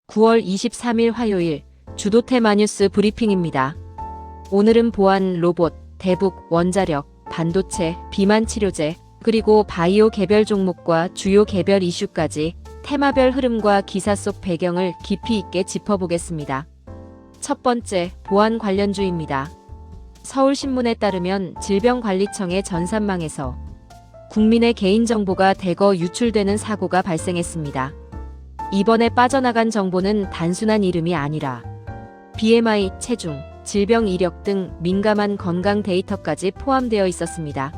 9월 23일 화요일 주도테마 뉴스 브리핑입니다. 오늘은 보안, 로봇, 대북, 원자력, 반도체, 비만 치료제, 그리고 바이오 개별 종목과 주요 개별 이슈까지 테마별 흐름과 기사 속 배경을 깊이 있게 짚어보겠습니다. 첫 번째, 보안 관련주입니다. 서울신문에 따르면 질병관리청의 전산망에서 국민의 개인정보가 대거 유출되는 사고가 발생했습니다. 이번에 빠져나간 정보는 단순한 이름이 아니라 BMI, 체중, 질병 이력 등 민감한 건강 데이터까지 포함되어 있었습니다.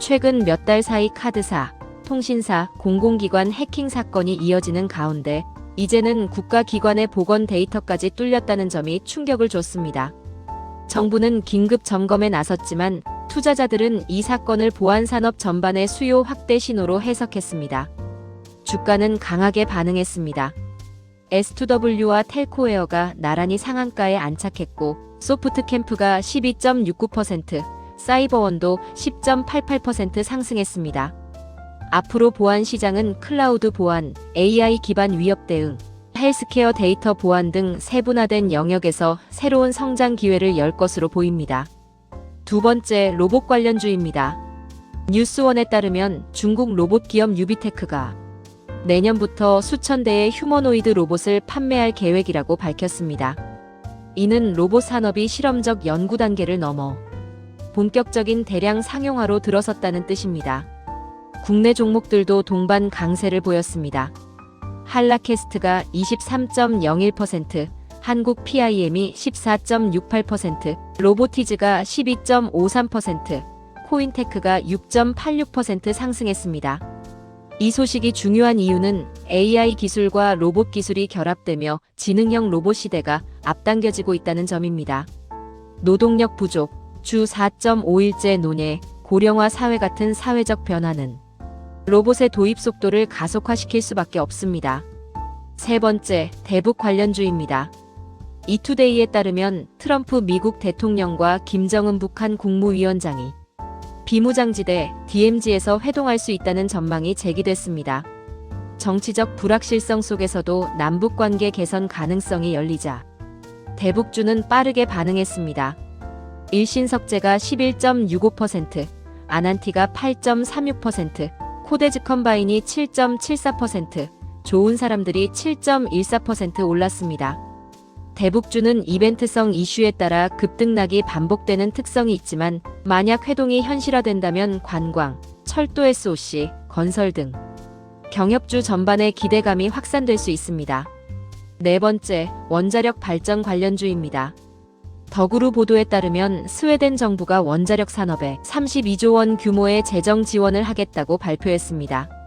최근 몇 달 사이 카드사, 통신사, 공공기관 해킹 사건이 이어지는 가운데 이제는 국가기관의 보건 데이터까지 뚫렸다는 점이 충격을 줬습니다. 정부는 긴급 점검에 나섰지만 투자자들은 이 사건을 보안산업 전반의 수요 확대 신호로 해석했습니다. 주가는 강하게 반응했습니다. S2W와 텔코웨어가 나란히 상한가에 안착했고 소프트캠프가 12.69%, 사이버원도 10.88% 상승했습니다. 앞으로 보안 시장은 클라우드 보안, AI 기반 위협 대응, 헬스케어 데이터 보안 등 세분화된 영역에서 새로운 성장 기회를 열 것으로 보입니다. 두 번째, 로봇 관련주입니다. 뉴스원에 따르면 중국 로봇 기업 유비테크가 내년부터 수천 대의 휴머노이드 로봇을 판매할 계획이라고 밝혔습니다. 이는 로봇 산업이 실험적 연구 단계를 넘어 본격적인 대량 상용화로 들어섰다는 뜻입니다. 국내 종목들도 동반 강세를 보였습니다. 한라캐스트가 23.01%, 한국 PIM이 14.68%, 로보티즈가 12.53%, 코인테크가 6.86% 상승했습니다. 이 소식이 중요한 이유는 AI 기술과 로봇 기술이 결합되며 지능형 로봇 시대가 앞당겨지고 있다는 점입니다. 노동력 부족, 주 4.5일제 논예, 고령화 사회 같은 사회적 변화는 로봇의 도입 속도를 가속화시킬 수밖에 없습니다. 세 번째, 대북 관련주입니다. 이투데이에 따르면 트럼프 미국 대통령과 김정은 북한 국무위원장이 비무장지대 DMZ에서 회동할 수 있다는 전망이 제기됐습니다. 정치적 불확실성 속에서도 남북관계 개선 가능성이 열리자 대북주는 빠르게 반응했습니다. 일신석재가 11.65%, 아난티가 8.36%, 코데즈컴바인이 7.74%, 좋은 사람들이 7.14% 올랐습니다. 대북주는 이벤트성 이슈에 따라 급등락이 반복되는 특성이 있지만 만약 회동이 현실화된다면 관광, 철도 SOC, 건설 등 경협주 전반의 기대감이 확산될 수 있습니다. 네 번째, 원자력 발전 관련주입니다. 더구루 보도에 따르면 스웨덴 정부가 원자력 산업에 32조 원 규모의 재정 지원을 하겠다고 발표했습니다.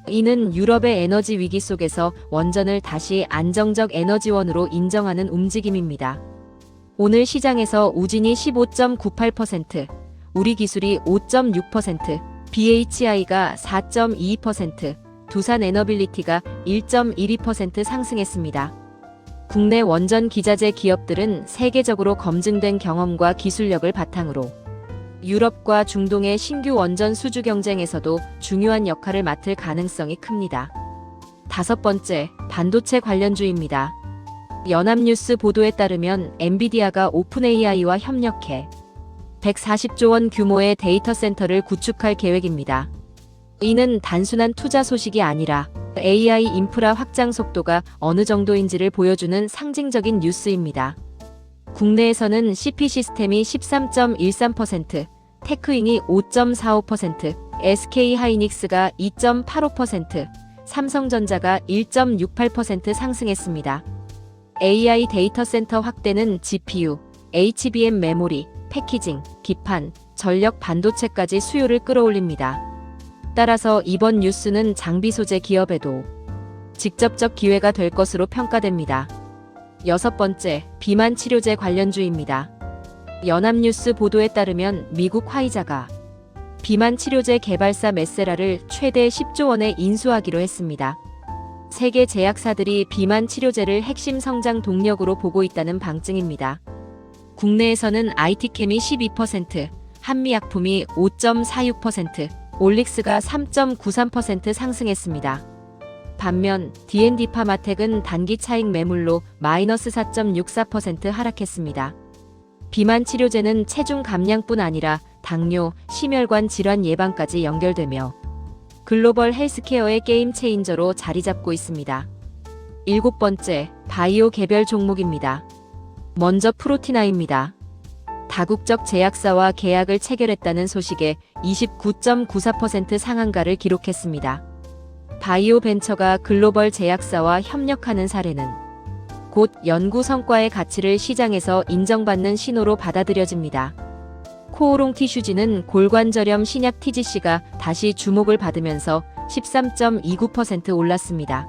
이는 유럽의 에너지 위기 속에서 원전을 다시 안정적 에너지원으로 인정하는 움직임입니다. 오늘 시장에서 우진이 15.98%, 우리 기술이 5.6%, BHI가 4.22%, 두산 에너빌리티가 1.12% 상승했습니다. 국내 원전 기자재 기업들은 세계적으로 검증된 경험과 기술력을 바탕으로 유럽과 중동의 신규 원전 수주 경쟁에서도 중요한 역할을 맡을 가능성이 큽니다. 다섯 번째, 반도체 관련주입니다. 연합뉴스 보도에 따르면 엔비디아가 오픈AI와 협력해 140조 원 규모의 데이터 센터를 구축할 계획입니다. 이는 단순한 투자 소식이 아니라 AI 인프라 확장 속도가 어느 정도인지를 보여주는 상징적인 뉴스입니다. 국내에서는 CP 시스템이 13.13%, 테크인이 5.45%, SK 하이닉스가 2.85%, 삼성전자가 1.68% 상승했습니다. AI 데이터 센터 확대는 GPU, HBM 메모리, 패키징, 기판, 전력 반도체까지 수요를 끌어올립니다. 따라서 이번 뉴스는 장비 소재 기업에도 직접적 기회가 될 것으로 평가됩니다. 여섯 번째, 비만 치료제 관련주입니다. 연합뉴스 보도에 따르면 미국 화이자가 비만 치료제 개발사 메세라를 최대 10조 원에 인수하기로 했습니다. 세계 제약사들이 비만 치료제를 핵심 성장 동력으로 보고 있다는 방증입니다. 국내에서는 IT캠이 12%, 한미약품이 5.46%, 올릭스가 3.93% 상승했습니다. 반면 D&D파마텍은 단기 차익 매물로 마이너스 4.64% 하락했습니다. 비만 치료제는 체중 감량뿐 아니라 당뇨, 심혈관 질환 예방까지 연결되며 글로벌 헬스케어의 게임 체인저로 자리 잡고 있습니다. 7번째, 바이오 개별 종목입니다. 먼저 프로티나입니다. 다국적 제약사와 계약을 체결했다는 소식에 29.94% 상한가를 기록했습니다. 바이오 벤처가 글로벌 제약사와 협력하는 사례는 곧 연구 성과의 가치를 시장에서 인정받는 신호로 받아들여집니다. 코오롱 티슈지는 골관절염 신약 TGC가 다시 주목을 받으면서 13.29% 올랐습니다.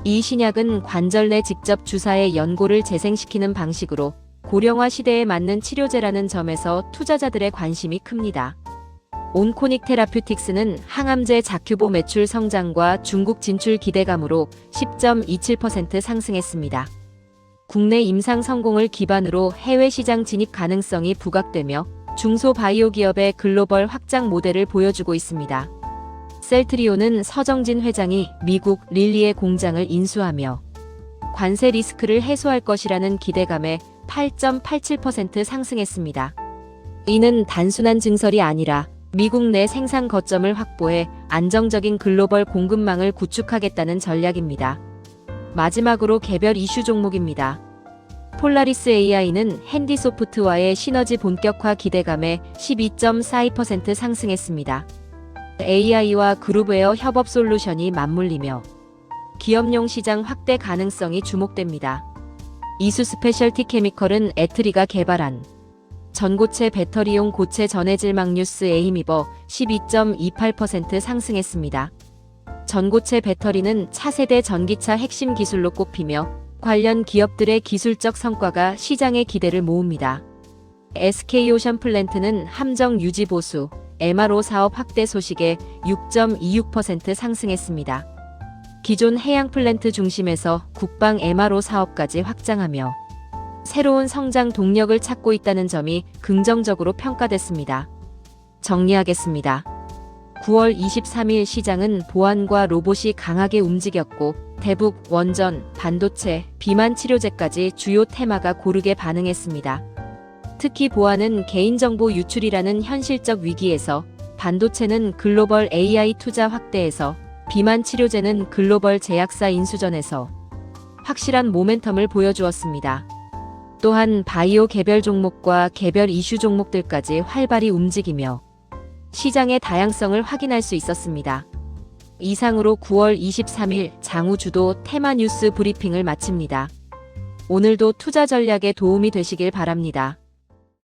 이 신약은 관절 내 직접 주사의 연고를 재생시키는 방식으로 고령화 시대에 맞는 치료제라는 점에서 투자자들의 관심이 큽니다. 온코닉 테라퓨틱스는 항암제 자큐보 매출 성장과 중국 진출 기대감으로 10.27% 상승했습니다. 국내 임상 성공을 기반으로 해외 시장 진입 가능성이 부각되며 중소바이오 기업의 글로벌 확장 모델을 보여주고 있습니다. 셀트리온은 서정진 회장이 미국 릴리의 공장을 인수하며 관세 리스크를 해소할 것이라는 기대감에 8.87% 상승했습니다. 이는 단순한 증설이 아니라 미국 내 생산 거점을 확보해 안정적인 글로벌 공급망을 구축하겠다는 전략입니다. 마지막으로 개별 이슈 종목입니다. 폴라리스 AI는 핸디소프트와의 시너지 본격화 기대감에 12.42% 상승했습니다. AI와 그룹웨어 협업 솔루션이 맞물리며 기업용 시장 확대 가능성이 주목됩니다. 이수 스페셜티 케미컬은 애트리가 개발한 전고체 배터리용 고체 전해질 막뉴스에 힘입어 12.28% 상승했습니다. 전고체 배터리는 차세대 전기차 핵심 기술로 꼽히며 관련 기업들의 기술적 성과가 시장의 기대를 모읍니다. SK오션플랜트는 함정 유지 보수, MRO 사업 확대 소식에 6.26% 상승했습니다. 기존 해양 플랜트 중심에서 국방 MRO 사업까지 확장하며 새로운 성장 동력을 찾고 있다는 점이 긍정적으로 평가됐습니다. 정리하겠습니다. 9월 23일 시장은 보안과 로봇이 강하게 움직였고 대북, 원전, 반도체, 비만 치료제까지 주요 테마가 고르게 반응했습니다. 특히 보안은 개인정보 유출이라는 현실적 위기에서, 반도체는 글로벌 AI 투자 확대에서, 비만 치료제는 글로벌 제약사 인수전에서 확실한 모멘텀을 보여주었습니다. 또한 바이오 개별 종목과 개별 이슈 종목들까지 활발히 움직이며 시장의 다양성을 확인할 수 있었습니다. 이상으로 9월 23일 장우주도 테마 뉴스 브리핑을 마칩니다. 오늘도 투자 전략에 도움이 되시길 바랍니다.